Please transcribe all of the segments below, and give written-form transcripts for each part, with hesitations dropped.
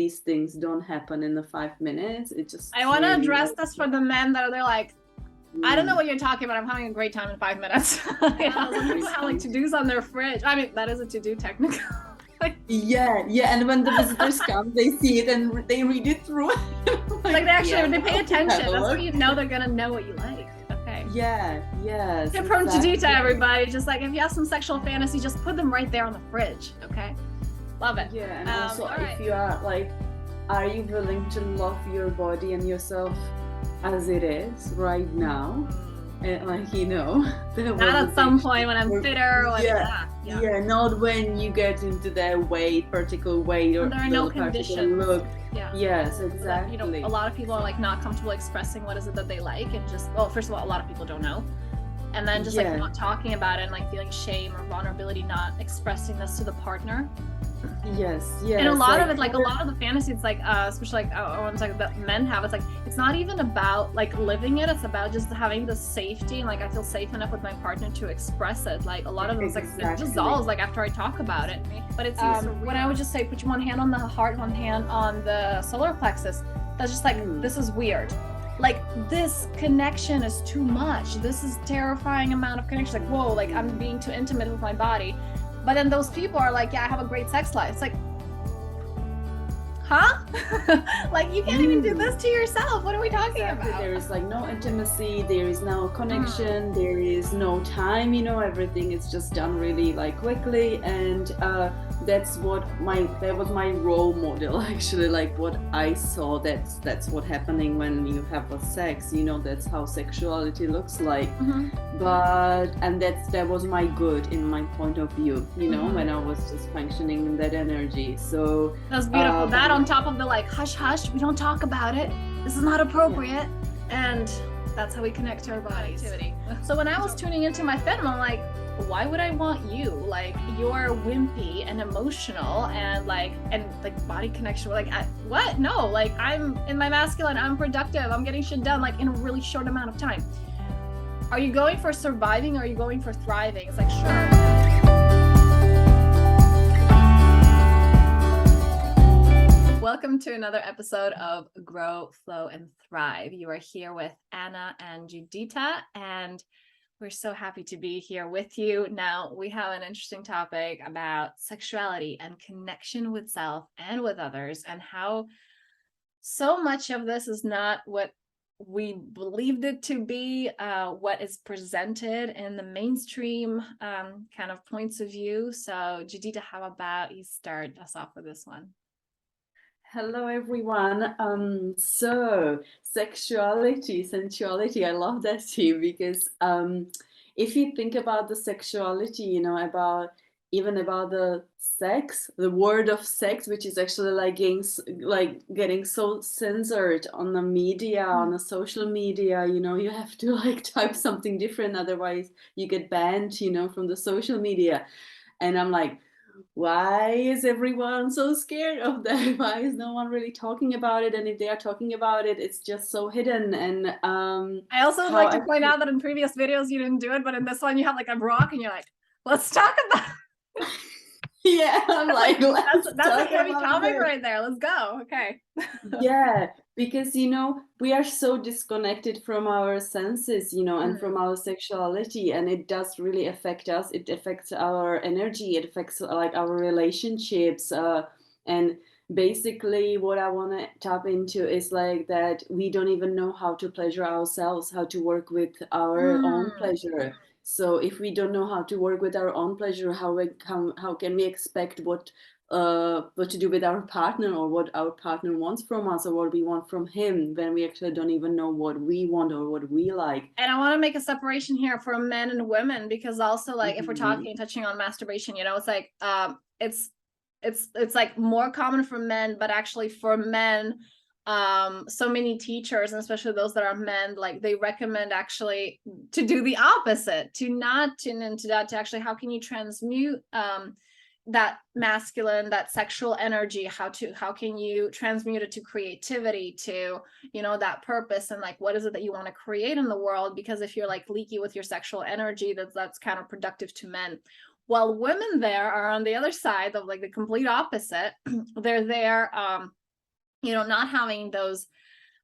these things don't happen in the 5 minutes. It just I want to really, address like, this for the men that are they're like, I don't know what you're talking about. I'm having a great time in 5 minutes. Yeah, some people have like to-dos on their fridge. I mean, that is a to-do technically. yeah, and when the visitors come, they see it and they read it through. Like they actually, they pay attention. have a That's look. when you know they're gonna know what you like. Okay. Yes. Tip from exactly. Judita, everybody. Just like if you have some sexual fantasy, just put them right there on the fridge. Okay. Love it. Yeah, and also all right. if you are like, are you willing to love your body and yourself as it is right now? And like, you know, Not at some point when I'm fitter. Yeah, not when you get into that weight, particular weight, or there are no particular conditions. look. Yeah. Yes, So that, exactly. you know, a lot of people are like not comfortable expressing what is it that they like, and just, well, first of all, a lot of people don't know, and then just like not talking about it and like feeling shame or vulnerability, not expressing this to the partner. Yes. And a lot of it, like a lot of the fantasy, it's like especially like I want to talk about men have, it's like it's not even about like living it, it's about just having the safety and like I feel safe enough with my partner to express it. Like a lot of them, it's like it dissolves like after I talk about it. But it's when I would just say put one hand on the heart, one hand on the solar plexus, that's just like this is weird, like this connection is too much, this is terrifying amount of connection, like whoa, like I'm being too intimate with my body. But then those people are like, yeah, I have a great sex life. It's like, huh? Like you can't even do this to yourself. What are we talking about? There is like no intimacy, there is no connection, there is no time, you know, everything is just done really like quickly. And that was my role model, actually, like what I saw, that's what happening when you have a sex, you know, that's how sexuality looks like. But and that was my good in my point of view, you know, when I was just functioning in that energy. So that's beautiful. That on top of the like hush hush, we don't talk about it, this is not appropriate, and that's how we connect to our bodies. So when I was tuning into my feminine, I'm like, why would I want you? Like you're wimpy and emotional and like body connection. Like what? No, like I'm in my masculine, I'm productive, I'm getting shit done like in a really short amount of time. Are you going for surviving or are you going for thriving? It's like, sure. Welcome to another episode of Grow, Flow, and Thrive. You are here with Anna and Judita, and we're so happy to be here with you. Now, we have an interesting topic about sexuality and connection with self and with others, and how so much of this is not what we believed it to be, what is presented in the mainstream kind of points of view. So, Judita, how about you start us off with this one? Hello, everyone. So sexuality, sensuality, I love that too, because if you think about the sexuality, you know, about the sex, the word of sex, which is actually like getting so censored on the media, on the social media, you know, you have to like type something different, otherwise you get banned, you know, from the social media. And I'm like, why is everyone so scared of that? Why is no one really talking about it? And if they are talking about it, it's just so hidden. And I also would like to point out that in previous videos you didn't do it, but in this one you have like a rock and you're like, let's talk about it. Yeah, I'm like, that's a heavy topic right there. Let's go. Okay. Yeah, because, you know, we are so disconnected from our senses, you know, and from our sexuality, and it does really affect us. It affects our energy, it affects like our relationships, and basically what I want to tap into is like that we don't even know how to pleasure ourselves, how to work with our own pleasure. So if we don't know how to work with our own pleasure, how can we expect what to do with our partner, or what our partner wants from us, or what we want from him, when we actually don't even know what we want or what we like? And I want to make a separation here for men and women, because also like if we're touching on masturbation, you know, it's like it's like more common for men, but actually for men, so many teachers, and especially those that are men, like they recommend actually to do the opposite, to not tune into that, to actually how can you transmute that masculine, that sexual energy, how can you transmute it to creativity, to, you know, that purpose, and like what is it that you want to create in the world? Because if you're like leaky with your sexual energy, that's counterproductive to men. While women there are on the other side of like the complete opposite. They're there not having those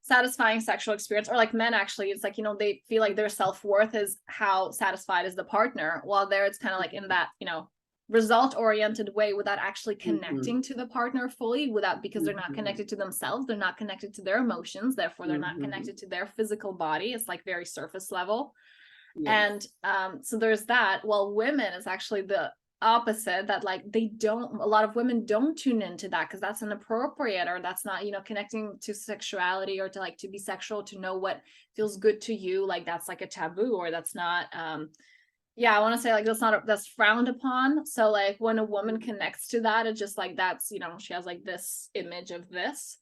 satisfying sexual experience, or like men actually, it's like, they feel like their self-worth is how satisfied is the partner, while there it's kind of like in that, result oriented way, without actually Mhm. connecting to the partner fully, without, because they're not Mhm. connected to themselves, they're not connected to their emotions, therefore they're not Mhm. connected to their physical body. It's like very surface level. Yes. And so there's that. Well, women is actually the opposite, that like a lot of women don't tune into that because that's inappropriate, or that's not, connecting to sexuality, or to like to be sexual, to know what feels good to you, like that's like a taboo, or that's not yeah, I want to say like that's frowned upon. So like when a woman connects to that, it's just like that's, she has like this image of this.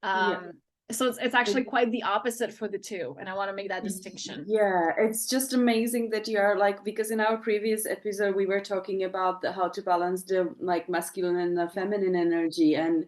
Yeah. um so it's actually It- quite the opposite for the two, and I want to make that distinction. Yeah, it's just amazing that you are like, because in our previous episode we were talking about how to balance the like masculine and the feminine energy, and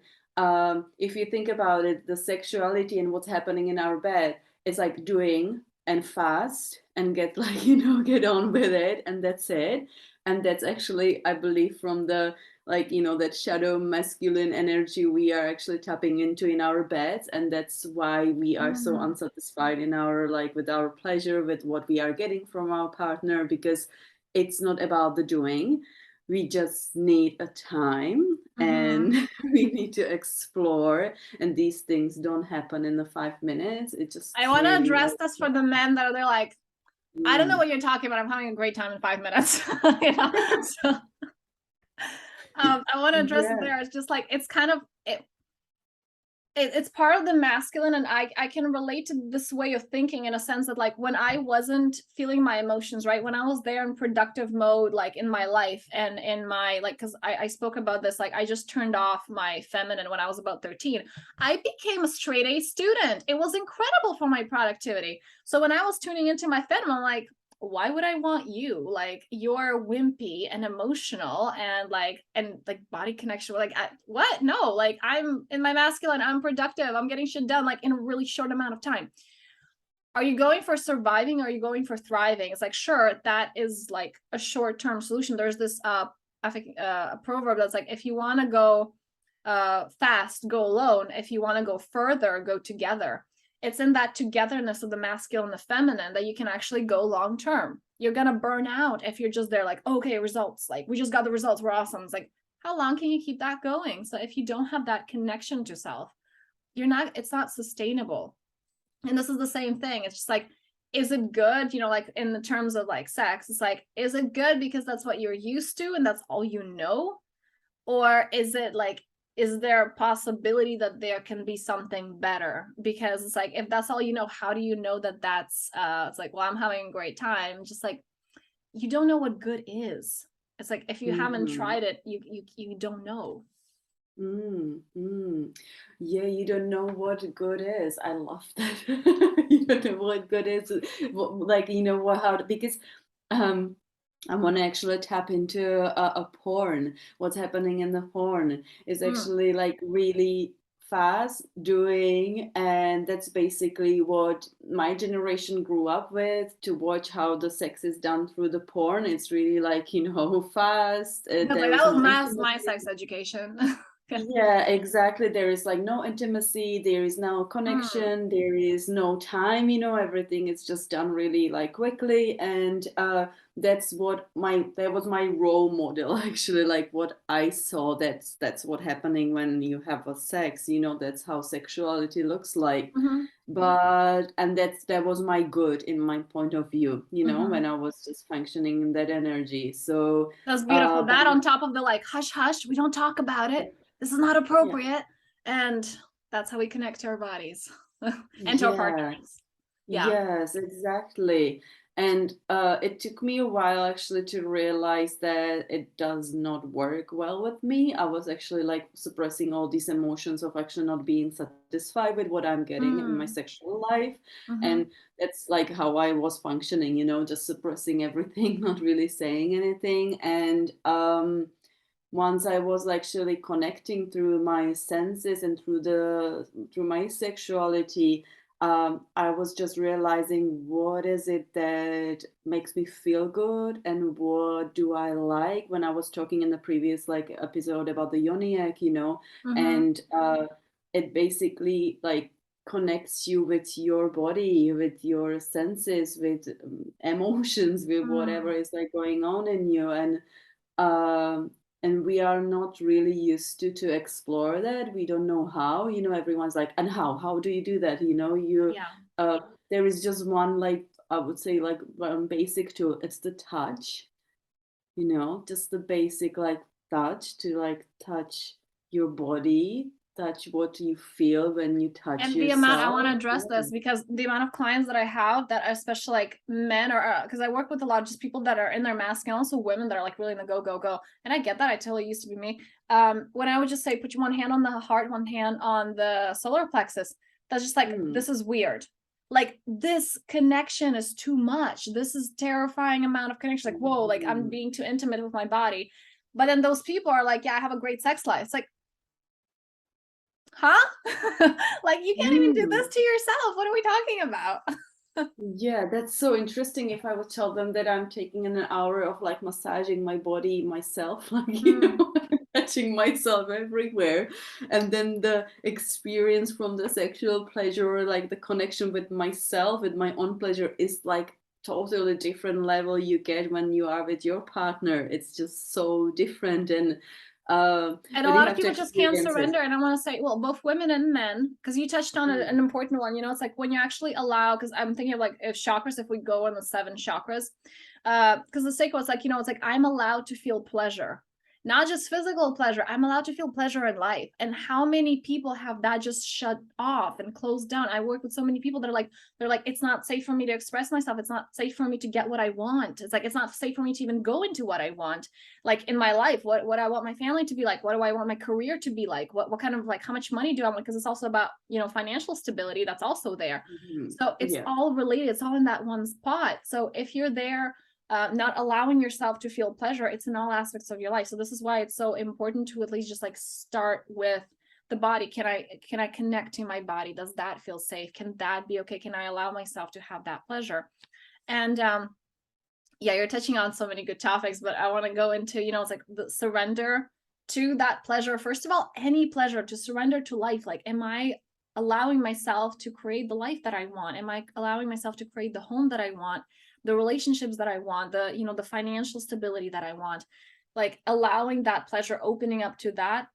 if you think about it, the sexuality and what's happening in our bed, it's like doing and fast and get like get on with it, and that's it. And that's actually, I believe, from the like that shadow masculine energy we are actually tapping into in our beds, and that's why we are so Mhm. unsatisfied in our like with our pleasure, with what we are getting from our partner, because it's not about the doing. We just need a time, and Mhm. we need to explore, and these things don't happen in the 5 minutes. It I just want to really address like this for the men that are they're like, I don't know mm, what you're talking about. I'm having a great time in 5 minutes. So I want to address it yeah. there. It's just like it's kind of it's part of the masculine, and I can relate to this way of thinking in a sense that like when I wasn't feeling my emotions, right, when I was there in productive mode, like in my life and in my like, because I spoke about this, like I just turned off my feminine when I was about 13. I became a straight A student. It was incredible for my productivity. So when I was tuning into my feminine, I'm like, why would I want you? Like you're wimpy and emotional and like body connection. Like what? No, like I'm in my masculine, I'm productive, I'm getting shit done like in a really short amount of time. Are you going for surviving, or are you going for thriving? It's like, sure, that is like a short-term solution. There's this I think a proverb that's like, if you want to go fast, go alone. If you want to go further, go together. It's in that togetherness of the masculine and the feminine that you can actually go long term. You're gonna burn out if you're just there like, okay, results, like we just got the results, we're awesome. It's like, how long can you keep that going? So if you don't have that connection to self, it's not sustainable. And this is the same thing. It's just like, is it good, like in the terms of like sex, it's like, is it good because that's what you're used to and that's all you know? Or is it like, is there a possibility that there can be something better? Because it's like, if that's all you know, how do you know that that's it's like, well, I'm having a great time. Just like, you don't know what good is. It's like, if you haven't Mhm. tried it, you don't know. Mm, mm. Yeah, you don't know what good is. I love that. You don't know what good is. Like, what, how to, because um, I want to actually tap into a porn. What's happening in the porn is Mm. actually like really fast doing, and that's basically what my generation grew up with, to watch how the sex is done through the porn. It's really like, fast. That's like, There that is was no my intimacy. sex education. Yeah, exactly. There is like no intimacy, there is no Mm. connection, there is no time, everything is just done really like quickly. And that was my role model actually, like what I saw. That's what happening when you have a sex, that's how sexuality looks like. Mm-hmm. But and that was my good in my point of view, when Mm-hmm. I was just functioning in that energy. So That's beautiful. but That on top of the like, hush, hush, we don't talk about it. This is not yeah. appropriate. And that's how we connect to our bodies and to our Yeah. partners. Yeah. Yes, exactly. And it took me a while actually to realize that it does not work well with me. I was actually like suppressing all these emotions of actually not being satisfied with what I'm getting in my Mm. sexual life. Mm-hmm. And that's like how I was functioning, just suppressing everything, not really saying anything. And once I was actually connecting through my senses and through my sexuality, I was just realizing what is it that makes me feel good and what do I like. When I was talking in the previous like episode about the yoni egg, Mm-hmm. and it basically like connects you with your body, with your senses, with emotions, with whatever Mm, is like going on in you. Um, and we are not really used to explore that. We don't know how. Everyone's like, and how do you do that? yeah. Uh, there is just one, like, I would say, like, one basic tool. It's the touch. Just the basic, like, touch, to like touch your body, touch what you feel when you touch And the amount, I yourself. want to address Yeah. this because the amount of clients that I have that are especially like men, or because I work with a lot of just people that are in their mask, and also women that are like really in the go, go, go. And I get that. I totally used to be me. When I would just say, put your one hand on the heart, one hand on the solar plexus, that's just like, Mm. this is weird. Like, this connection is too much. This is terrifying amount of connection. Like, whoa, like I'm Mhm. being too intimate with my body. But then those people are like, yeah, I have a great sex life. It's like, huh? Like, you can't even do this Mm. to yourself. What are we talking about? Yeah, that's so interesting. If I would tell them that I'm taking an hour of like massaging my body myself, like, Mm. touching myself everywhere. And then the experience from the sexual pleasure, or like the connection with myself, with my own pleasure, is like totally different level you get when you are with your partner. It's just so different. And a But you lot of have to people just can't experience it. surrender. And I want to say, well, both women and men, because you touched on an Mm. important one. It's like when you actually allow, because I'm thinking of like if chakras, if we go on the 7 chakras, because the Seiko is like, it's like I'm allowed to feel pleasure, not just physical pleasure. I'm allowed to feel pleasure in life. And how many people have that just shut off and closed down? I work with so many people that are like, it's not safe for me to express myself. It's not safe for me to get what I want. It's like, it's not safe for me to even go into what I want, like in my life, what I want my family to be like, what do I want my career to be like, what kind of, like, how much money do I want, because it's also about financial stability, that's also there. Mhm. So it's Yeah. all related, it's all in that one spot. So if you're there, not allowing yourself to feel pleasure, it's in all aspects of your life. So this is why it's so important to at least just like start with the body. Can I connect to my body? Does that feel safe? Can that be okay? Can I allow myself to have that pleasure? And yeah, you're touching on so many good topics, but I want to go into, it's like the surrender to that pleasure. First of all, any pleasure, to surrender to life. Like, am I allowing myself to create the life that I want? Am I allowing myself to create the home that I want, the relationships that I want, the financial stability that I want? Like, allowing that pleasure, opening up to that.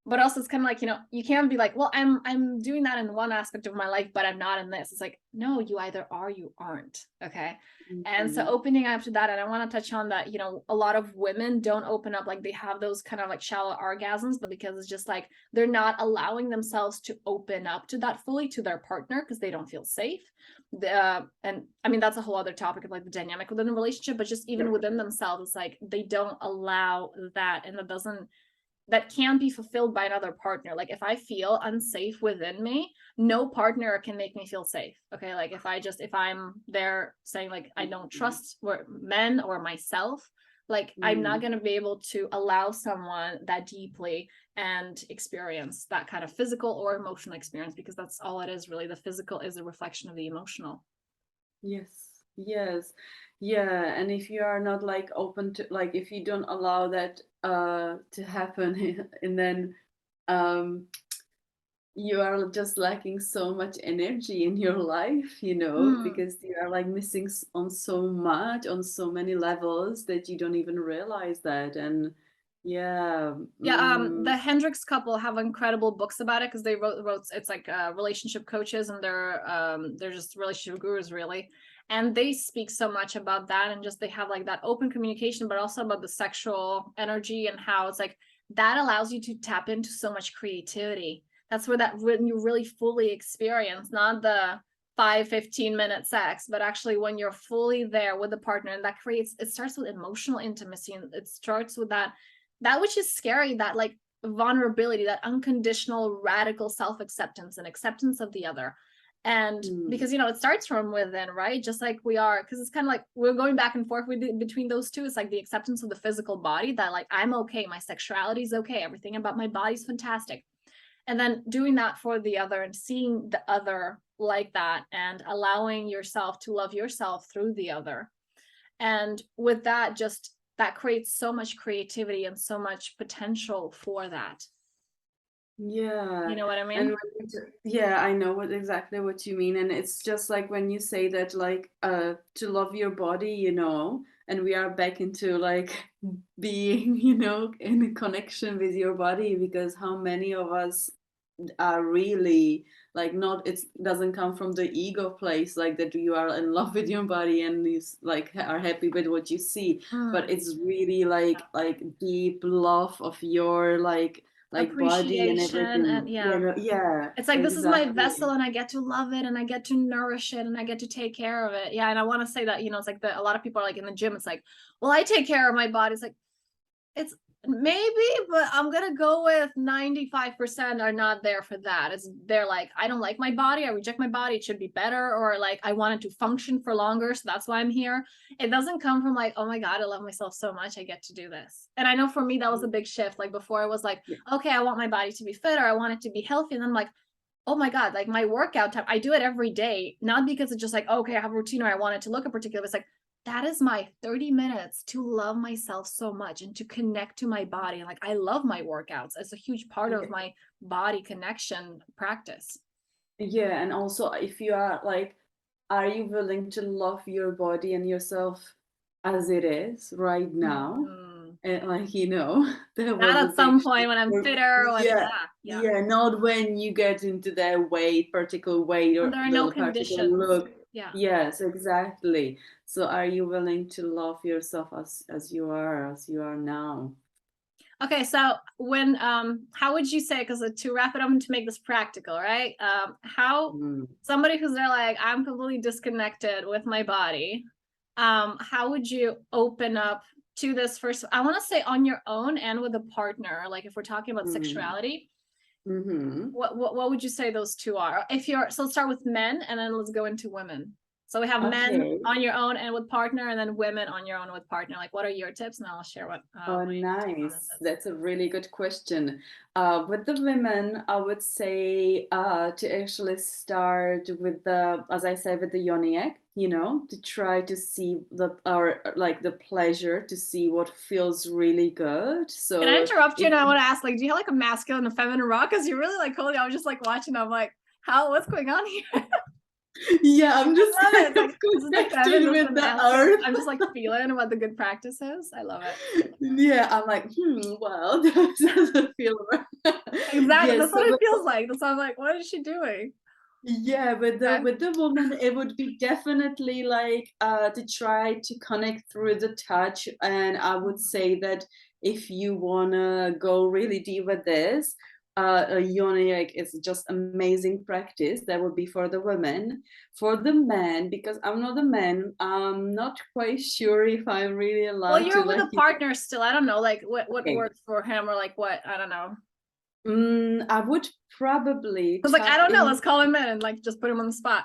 But also it's kind of like, you can't be like, well, I'm doing that in one aspect of my life, but I'm not in this. It's like, no, you either are, you aren't. Okay. And so Mhm. opening up to that, and I want to touch on that, a lot of women don't open up, like they have those kind of like shallow orgasms, but because it's just like they're not allowing themselves to open up to that fully to their partner because they don't feel safe. And I mean, that's a whole other topic of like the dynamic within a relationship, but just even Yep. within themselves, it's like they don't allow that, and that can be fulfilled by another partner. Like, if I feel unsafe within me, no partner can make me feel safe. Okay. Like, if I'm there saying like I don't Mhm. trust men or myself, like I'm not Mhm. going to be able to allow someone that deeply and experience that kind of physical or emotional experience, because that's all it is really. The physical is a reflection of the emotional. Yes, yes. Yeah, and if you are not like open to, like, if you don't allow that to happen, and then um you are just lacking so much energy in your life, Mm. because you are like missing on so much, on so many levels, that you don't even realize that. And yeah. Yeah, the Hendricks couple have incredible books about it, because they wrote it's like relationship coaches, and they're just relationship gurus really. And they speak so much about that, and just they have like that open communication, but also about the sexual energy and how it's like that allows you to tap into so much creativity. That's where that when you really fully experience, not the 5-15 minute sex, but actually when you're fully there with the partner, and that creates, it starts with emotional intimacy, and it starts with that which is scary, that like vulnerability, that unconditional radical self-acceptance and acceptance of the other. And Mm. because it starts from within, right? Just like we are, because it's kind of like we're going back and forth between those two. It's like the acceptance of the physical body, that like I'm okay, my sexuality is okay, everything about my body's fantastic. And then doing that for the other, and seeing the other like that, and allowing yourself to love yourself through the other. And with that, just that creates so much creativity and so much potential for that. Yeah. You know what I And mean? yeah, I know exactly what you mean. And it's just like when you say that, like, to love your body, and we are back into like being, in a connection with your body, because how many of us are really like, not, it doesn't come from the ego place, like that you are in love with your body and you like are happy with what you see, but Mm. it's really like deep love of your like body and Appreciation everything. and yeah. Yeah, It's like this is my exactly. vessel and I get to love it and I get to nourish it and I get to take care of it. Yeah. And I want to say that, it's like a lot of people are like in the gym, it's like, well, I take care of my body. It's like, it's maybe, but I'm gonna go with 95% are not there for that. It's they're like, I don't like my body, I reject my body, it should be better, or like I want it to function for longer, so that's why I'm here. It doesn't come from like, oh my God, I love myself so much, I get to do this. And I know for me that was a big shift. Like before I was like, Yeah. okay, I want my body to be fit or I want it to be healthy. And then I'm like, oh my God, like my workout time, I do it every day, not because it's just like, okay, I have a routine or I want it to look a particular, it's like, that is my 30 minutes to love myself so much and to connect to my body. Like I love my workouts. It's a huge part of Yeah. my body connection practice. Yeah, and also if you are like, are you willing to love your body and yourself as it is right now? Mm. And like, that Not was a at big some point shift when I'm for me. fitter, when Yeah, yeah. yeah, not when you get into that weight, particular weight When or there are no the particular conditions. look. Yeah. Yes, exactly. So are you willing to love yourself as you are now? Okay, so when how would you say, because to wrap it up and to make this practical, right? How Mm. somebody who's there like, I'm completely disconnected with my body, how would you open up to this first? I want to say on your own and with a partner, like if we're talking about Mm. sexuality, Mm-hmm. what would you say those two are? If you're so let's start with men and then let's go into women. So we have men Okay. on your own and with partner, and then women on your own with partner. Like, what are your tips? And I'll share what Oh, my take on this nice. is. That's a really good question. With the women, I would say to actually start with as I said, with the yoni egg, to try to see or like the pleasure, to see what feels really good. Can I So interrupt you? if And I want to ask, like, do you have like a masculine and feminine rock? Because you're really like holy. I was just like watching. I'm like, what's going on here? yeah, I'm just I love it. kind It's of like this is the feminine, connected this is with the the masculine. earth. I'm just like feeling what the good practice is. I love it. Yeah, I'm like, well, that doesn't feel right. Exactly. Yes, That's what so it feels like. That's why I'm like, what is she doing? yeah, with the Okay. with the woman, it would be definitely like to try to connect through the touch. And I would say that if you wanna go really deep with this, a yoni egg is just amazing practice. That would be for the women. For the men, because I'm not a man, I'm not quite sure if I'm really Well, allowed to you're with like. a partner still. I don't know, like what Okay. works for him or like what I don't know. I would probably Because like I tap don't know. in. Let's call him in and like just put him on the spot.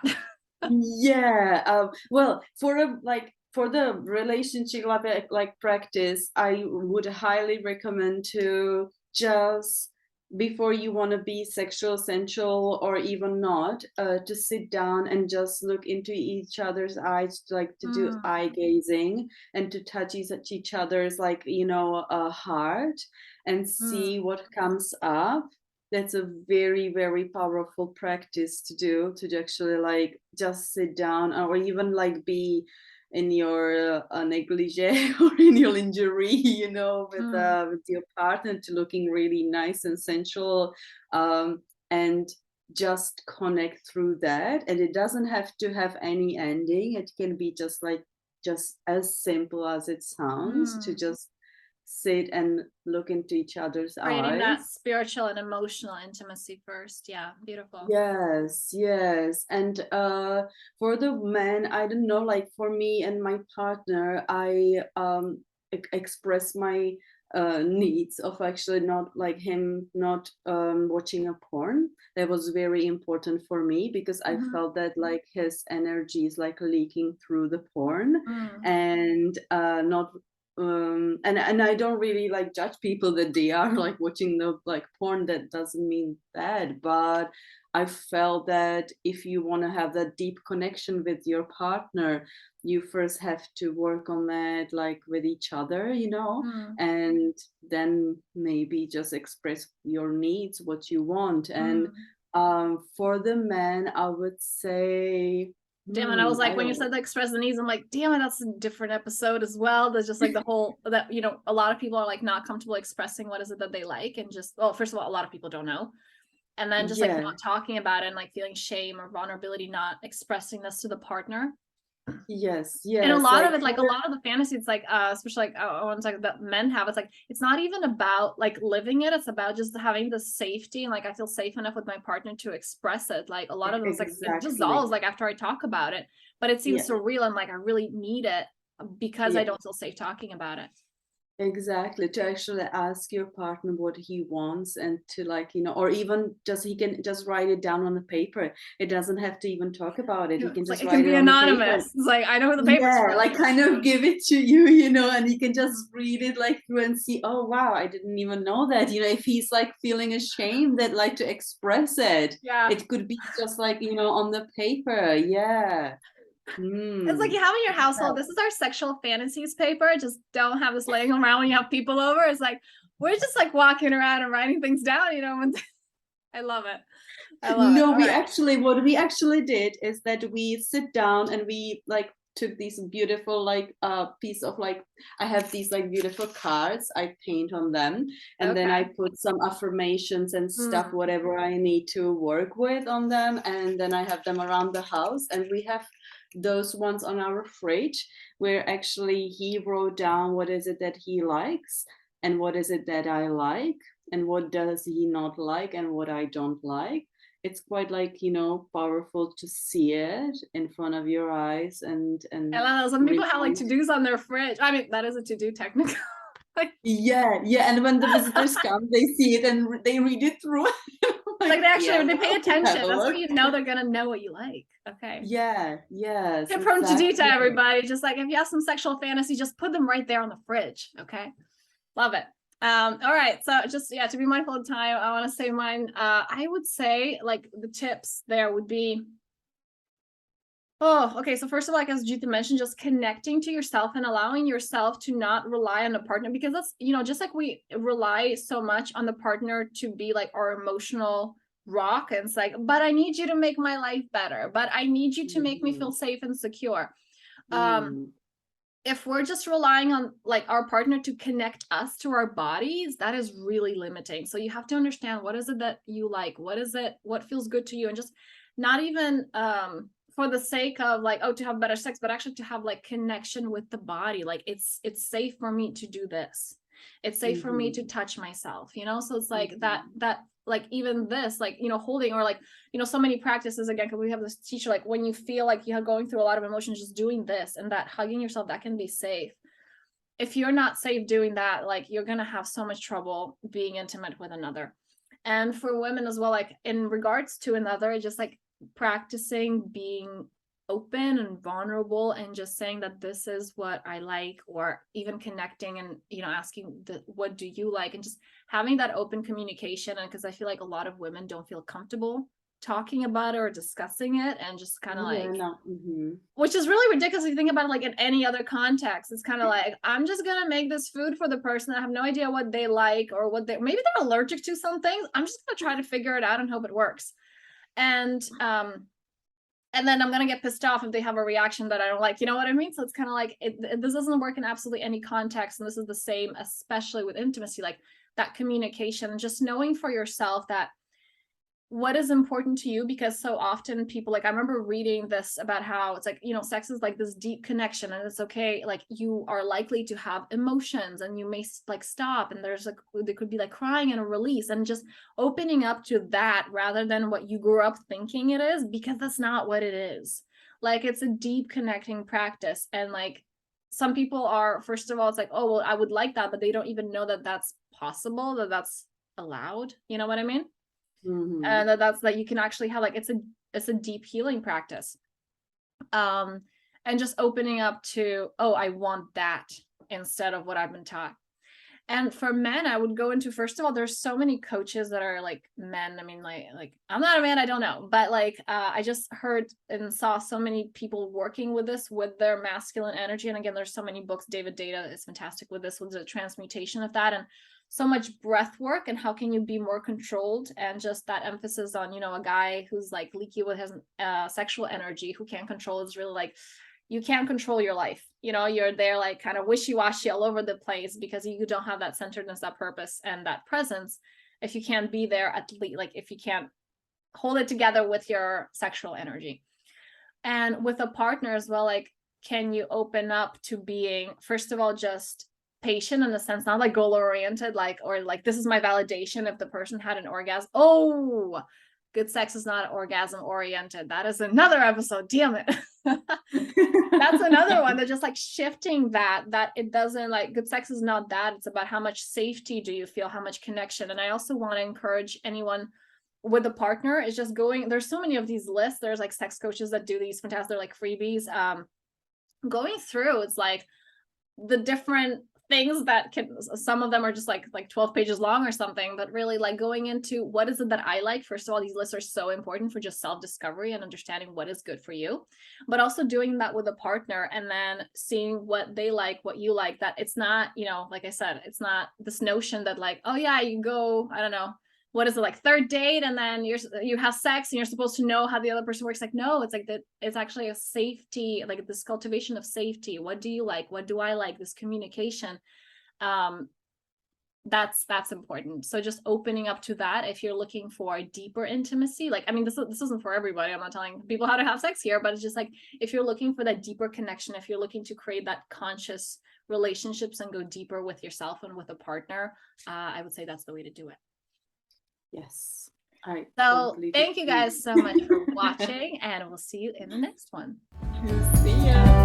Yeah. Well, for the relationship like practice, I would highly recommend to just before you want to be sexual, sensual, or even not, to sit down and just look into each other's eyes, like to do Mm, eye gazing and to touch each other's like heart and see mm, what comes up. That's a very very powerful practice to do, to actually like just sit down or even like be in your negligee or in your lingerie, mm, with your partner, to looking really nice and sensual, and just connect through that. And it doesn't have to have any ending. It can be just as simple as it sounds, to mm. just sit and look into each other's Creating that eyes. spiritual and emotional intimacy first. Yeah, beautiful. Yes, yes. And for the men, I don't know, like for me and my partner, I express my needs of actually not like him not watching a porn. That was very important for me because I Mhm. felt that like his energy is like leaking through the porn, Mm, and not and I don't really like judge people that they are like watching the like porn. That doesn't mean bad, but I felt that if you want to have that deep connection with your partner, you first have to work on that like with each other, Mm, and then maybe just express your needs, what you want. And mm. for the men, I would say, Damn it. I was like, I when you don't know. said the express the needs, I'm like, damn it, that's a different episode as well. There's just like the whole that, a lot of people are like not comfortable expressing what is it that they like. And just, well, first of all, a lot of people don't know. And then just like Yeah, not talking about it and like feeling shame or vulnerability, not expressing this to the partner. yes, And a yes, lot of like it, for like a lot of the fantasy, it's like especially like I want to talk that men have, it's like it's not even about like living it, it's about just having the safety and like I feel safe enough with my partner to express it. Like a lot of them, it's like it exactly. dissolves like after I talk about it, but it seems Yeah, surreal and like I really need it because I yeah. don't feel safe talking about it. Exactly, to actually ask your partner what he wants, and to like, or even just he can just write it down on the paper. It doesn't have to even talk about it. He can It's like just it can write it be on the paper. anonymous. It's like I know who the paper's Yeah, from. like kind of give it to you, and you can just read it like through and see, oh wow, I didn't even know that. If he's like feeling ashamed that like to express it, Yeah. it could be just like, on the paper. Yeah. It's like Hmm. you have in your household, this is our sexual fantasies paper. Just don't have this laying around when you have people over. It's like we're just like walking around and writing things down, I love it. I love it. No, All right. what we actually did is that we sit down and we like took these beautiful like piece of like, I have these like beautiful cards, I paint on them, and then I Okay. put some affirmations and stuff, Mm. whatever I need to work with on them, and then I have them around the house, and we have those ones on our fridge, where actually he wrote down what is it that he likes and what is it that I like, and what does he not like and what I don't like. It's quite like, powerful to see it in front of your eyes, I and love that. Some people have like remind. to-dos on their fridge. I mean, that is a to-do technically. Like, Yeah, yeah, and when the visitors come, they see it and they read it through. like Like, they yeah, actually they pay well, have attention. a That's how look. you know they're gonna know what you like. Okay. Yeah, yes, Tip from Judita, exactly. everybody. Just like if you have some sexual fantasy, just put them right there on the fridge. Okay. Love it. All right. So just to be mindful of time, I want to say mine. I would say like the tips there would be, oh, okay. So first of all, like as Judith mentioned, just connecting to yourself and allowing yourself to not rely on a partner, because that's, just like we rely so much on the partner to be like our emotional rock. And it's like, but I need you to make my life better, but I need you to make me feel Mhm. safe and secure. Mm. If we're just relying on like our partner to connect us to our bodies, that is really limiting. So you have to understand, what is it that you like, what feels good to you, and just not even for the sake of like, oh, to have better sex, but actually to have like connection with the body. Like it's safe for me to do this, it's safe for me to Mhm. touch myself, so it's like Mhm. that like even this, like holding, or like so many practices, again, because we have this teacher, like when you feel like you're going through a lot of emotions, just doing this and that, hugging yourself, that can be safe. If you're not safe doing that, like you're gonna have so much trouble being intimate with another. And for women as well, like in regards to another, just like practicing being open and vulnerable and just saying that this is what I like, or even connecting and asking what do you like, and just having that open communication. And because I feel like a lot of women don't feel comfortable talking about it or discussing it, and just kind of Yeah, like, no. Mhm. which is really ridiculous if you think about it, like in any other context. It's kind of like, I'm just gonna make this food for the person. I have no idea what they like, or maybe they're allergic to some things. I'm just gonna try to figure it out and hope it works. And then I'm gonna get pissed off if they have a reaction that I don't like. You know what I mean? So it's kind of like this doesn't work in absolutely any context, and this is the same, especially with intimacy, like that communication, just knowing for yourself that what is important to you. Because so often people, like I remember reading this about how it's like, sex is like this deep connection, and it's okay, like you are likely to have emotions and you may like stop, and there could be like crying and a release, and just opening up to that rather than what you grew up thinking it is, because that's not what it is. Like it's a deep connecting practice. And like some people are, first of all, it's like, oh well, I would like that, but they don't even know that that's possible, that that's allowed. You know what I mean? Mhm. And that's that you can actually have, like it's a deep healing practice. And just opening up to, oh, I want that. instead of what I've been taught. And for men, I would go into, first of all, there's so many coaches that are like men. I mean, like I'm not a man, I don't know, but like I just heard and saw so many people working with this, with their masculine energy. And again, there's so many books. David Data is fantastic with this, with the transmutation of that, and so much breath work, and how can you be more controlled, and just that emphasis on, you know, a guy who's like leaky with his sexual energy, who can't control, is really like, you can't control your life. You know, you're there like kind of wishy-washy all over the place, because you don't have that centeredness, that purpose, and that presence if you can't be there, at least, like if you can't hold it together with your sexual energy. And with a partner as well, like, can you open up to being, first of all, just patient, in the sense, not like goal oriented, like, or like, this is my validation if the person had an orgasm. Oh, good sex is not orgasm oriented. That is another episode, damn it. That's another one, that just like shifting that it doesn't, like, good sex is not that. It's about how much safety do you feel, how much connection. And I also want to encourage anyone with a partner is just going, there's so many of these lists. There's like sex coaches that do these fantastic, they're like freebies. Going through, it's like the different things that can, some of them are just like 12 pages long or something, but really like going into what is it that I like. First of all, these lists are so important for just self-discovery and understanding what is good for you, but also doing that with a partner, and then seeing what they like, what you like. That it's not, you know, like I said, it's not this notion that like, oh yeah, you go, I don't know, what is it, like third date, and then you have sex and you're supposed to know how the other person works. Like, no, it's like that. It's actually a safety, like this cultivation of safety. What do you like? What do I like? This communication. That's important. So just opening up to that, if you're looking for deeper intimacy, like, I mean, this isn't for everybody. I'm not telling people how to have sex here, but it's just like, if you're looking for that deeper connection, if you're looking to create that conscious relationships and go deeper with yourself and with a partner, I would say that's the way to do it. Yes. I So completely thank you agree. guys so much for watching, and we'll see you in the next one. See ya.